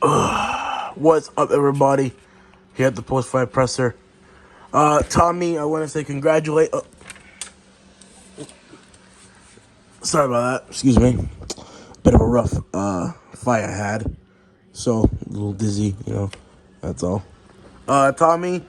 What's up, everybody? Here at the post-fight presser. Tommy, I want to say sorry about that. Excuse me. Bit of a rough fight I had, so a little dizzy. That's all. Tommy,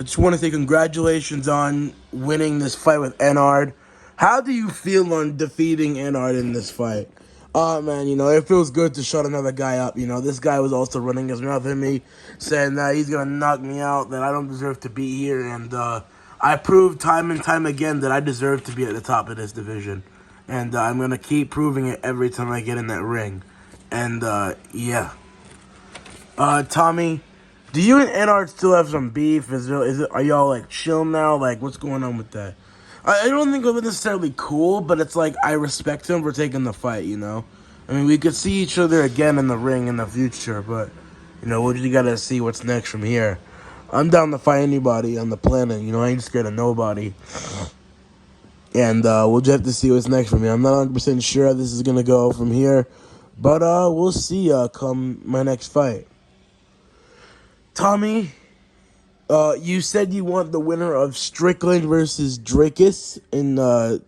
I just want to say congratulations on winning this fight with Enard. How do you feel on defeating Enard in this fight? Man, it feels good to shut another guy up. This guy was also running his mouth at me, saying that he's going to knock me out, that I don't deserve to be here. And I proved time and time again that I deserve to be at the top of this division. And I'm going to keep proving it every time I get in that ring. And, yeah. Tommy, do you and Enard still have some beef? Are y'all, like, chill now? Like, what's going on with that? I don't think it was necessarily cool, but it's like I respect him for taking the fight, I mean, we could see each other again in the ring in the future, but, we just gotta see what's next from here. I'm down to fight anybody on the planet, I ain't scared of nobody. And we'll just have to see what's next for me. I'm not 100% sure how this is gonna go from here, but we'll see come my next fight. Tommy, you said you want the winner of Strickland versus Dricus in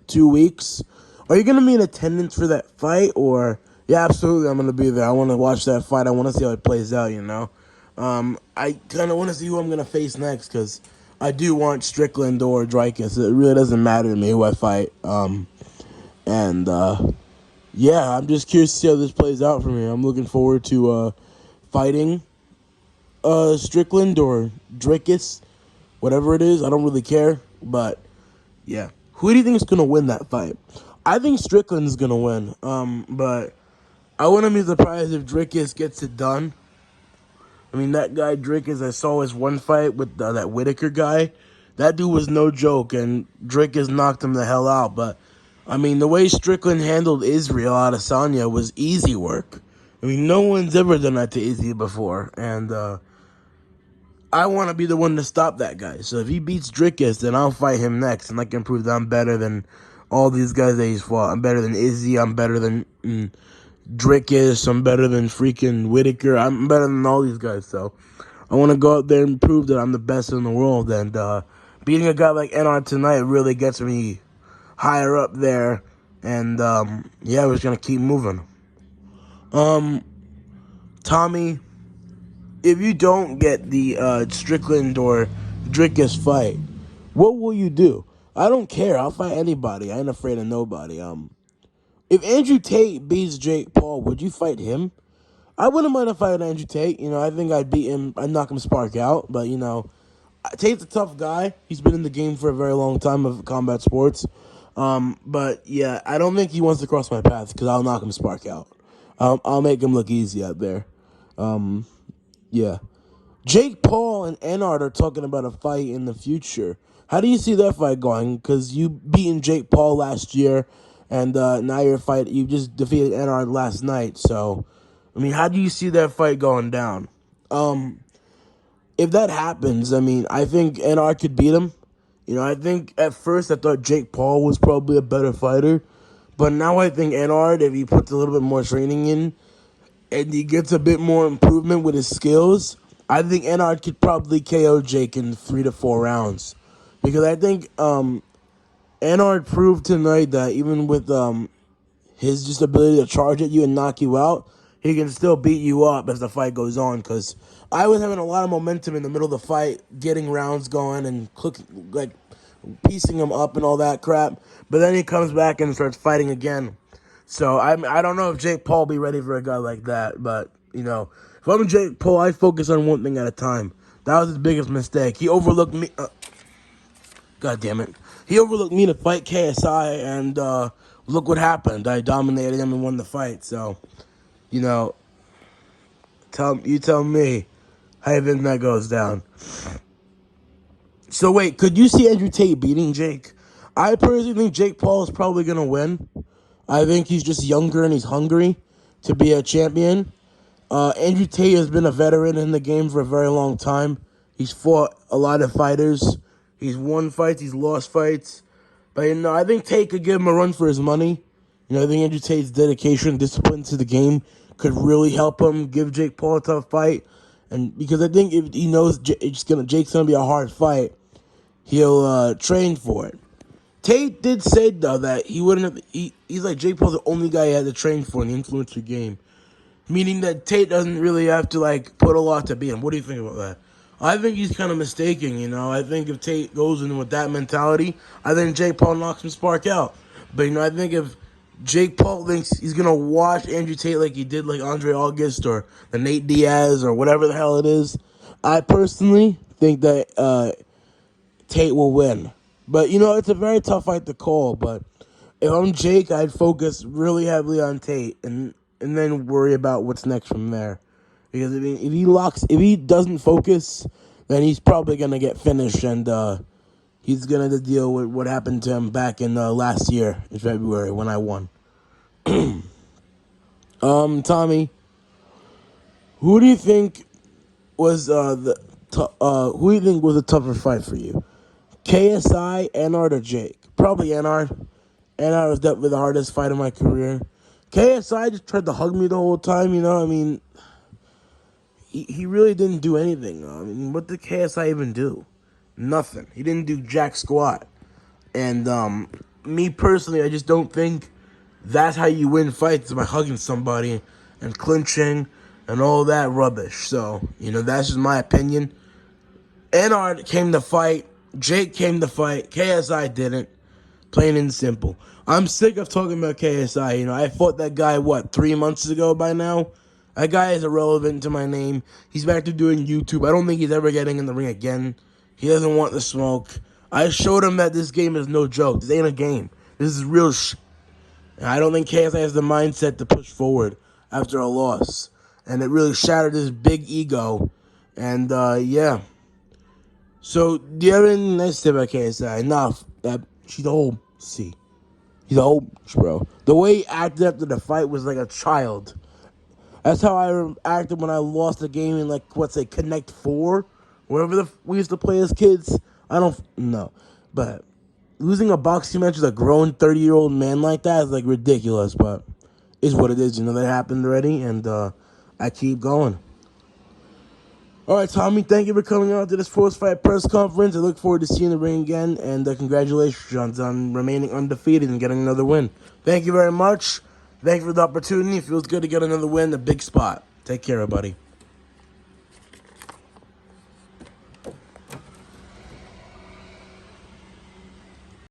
2 weeks. Are you going to be in attendance for that fight? Or, yeah, absolutely, I'm going to be there. I want to watch that fight. I want to see how it plays out, I kind of want to see who I'm going to face next because I do want Strickland or Dricus. It really doesn't matter to me who I fight. Yeah, I'm just curious to see how this plays out for me. I'm looking forward to fighting Strickland or Dricus, whatever it is. I don't really care, but yeah. Who do you think is gonna win that fight? I think Strickland's gonna win. But I wouldn't be surprised if Dricus gets it done. I mean, that guy Dricus, I saw his one fight with that Whitaker guy. That dude was no joke, and Dricus knocked him the hell out. But I mean, the way Strickland handled Israel Adesanya was easy work. I mean, no one's ever done that to Izzy before, and I want to be the one to stop that guy. So if he beats Dricus, then I'll fight him next, and I can prove that I'm better than all these guys that he's fought. I'm better than Izzy. I'm better than Dricus. I'm better than freaking Whitaker. I'm better than all these guys. So I want to go out there and prove that I'm the best in the world. And beating a guy like Enard tonight really gets me higher up there. And yeah, we're just gonna keep moving. Tommy, if you don't get the Strickland or Dricus fight, what will you do? I don't care. I'll fight anybody. I ain't afraid of nobody. If Andrew Tate beats Jake Paul, would you fight him? I wouldn't mind if I fight Andrew Tate. I think I'd beat him. I'd knock him spark out. But, Tate's a tough guy. He's been in the game for a very long time of combat sports. But, yeah, I don't think he wants to cross my path because I'll knock him spark out. I'll make him look easy out there. Yeah. Jake Paul and Enard are talking about a fight in the future. How do you see that fight going? Because you beaten Jake Paul last year, and now you just defeated Enard last night. So, I mean, how do you see that fight going down? If that happens, I mean, I think Enard could beat him. I think at first I thought Jake Paul was probably a better fighter, but now I think Enard, if he puts a little bit more training in, and he gets a bit more improvement with his skills, I think Enard could probably KO Jake in 3 to 4 rounds. Because I think Enard proved tonight that even with his just ability to charge at you and knock you out, he can still beat you up as the fight goes on. Because I was having a lot of momentum in the middle of the fight, getting rounds going and piecing him up and all that crap. But then he comes back and starts fighting again. So I don't know if Jake Paul will be ready for a guy like that, but if I'm Jake Paul, I focus on one thing at a time. That was his biggest mistake. He overlooked me. God damn it! He overlooked me to fight KSI, and look what happened. I dominated him and won the fight. So, tell me how you think that goes down. So wait, could you see Andrew Tate beating Jake? I personally think Jake Paul is probably gonna win. I think he's just younger and he's hungry to be a champion. Andrew Tate has been a veteran in the game for a very long time. He's fought a lot of fighters. He's won fights. He's lost fights. But, I think Tate could give him a run for his money. I think Andrew Tate's dedication, discipline to the game could really help him give Jake Paul a tough fight. And because I think if he knows Jake's gonna be a hard fight, he'll train for it. Tate did say though that he wouldn't have. He's like Jake Paul's the only guy he had to train for in the influencer game, meaning that Tate doesn't really have to like put a lot to beat him. What do you think about that? I think he's kind of mistaken. I think if Tate goes in with that mentality, I think Jake Paul knocks him spark out. But I think if Jake Paul thinks he's gonna watch Andrew Tate like he did like Andre August or the Nate Diaz or whatever the hell it is, I personally think that Tate will win. But it's a very tough fight to call. But if I'm Jake, I'd focus really heavily on Tate and then worry about what's next from there. Because if he doesn't focus, then he's probably gonna get finished, and he's gonna have to deal with what happened to him back in last year in February when I won. Tommy, who do you think was who do you think was a tougher fight for you? KSI, Ennard, or Jake? Probably Ennard. Ennard was definitely the hardest fight of my career. KSI just tried to hug me the whole time, He really didn't do anything. What did KSI even do? Nothing. He didn't do jack squat. And me personally, I just don't think that's how you win fights, by hugging somebody and clinching and all that rubbish. So, that's just my opinion. Ennard came to fight. Jake came to fight. KSI didn't. Plain and simple. I'm sick of talking about KSI. I fought that guy, 3 months ago by now? That guy is irrelevant to my name. He's back to doing YouTube. I don't think he's ever getting in the ring again. He doesn't want the smoke. I showed him that this game is no joke. This ain't a game. This is real And I don't think KSI has the mindset to push forward after a loss. And it really shattered his big ego. And, yeah. So, do you have anything nice to say about KSI? Enough. She's old. See. He's old, bro. The way he acted after the fight was like a child. That's how I acted when I lost the game in, Connect 4? Whatever we used to play as kids. I don't know. But losing a boxing match with a grown 30-year-old man like that is, ridiculous. But it's what it is. That happened already. And I keep going. All right, Tommy, thank you for coming out to this post-fight press conference. I look forward to seeing the ring again. And congratulations on remaining undefeated and getting another win. Thank you very much. Thank you for the opportunity. It feels good to get another win, a big spot. Take care, everybody.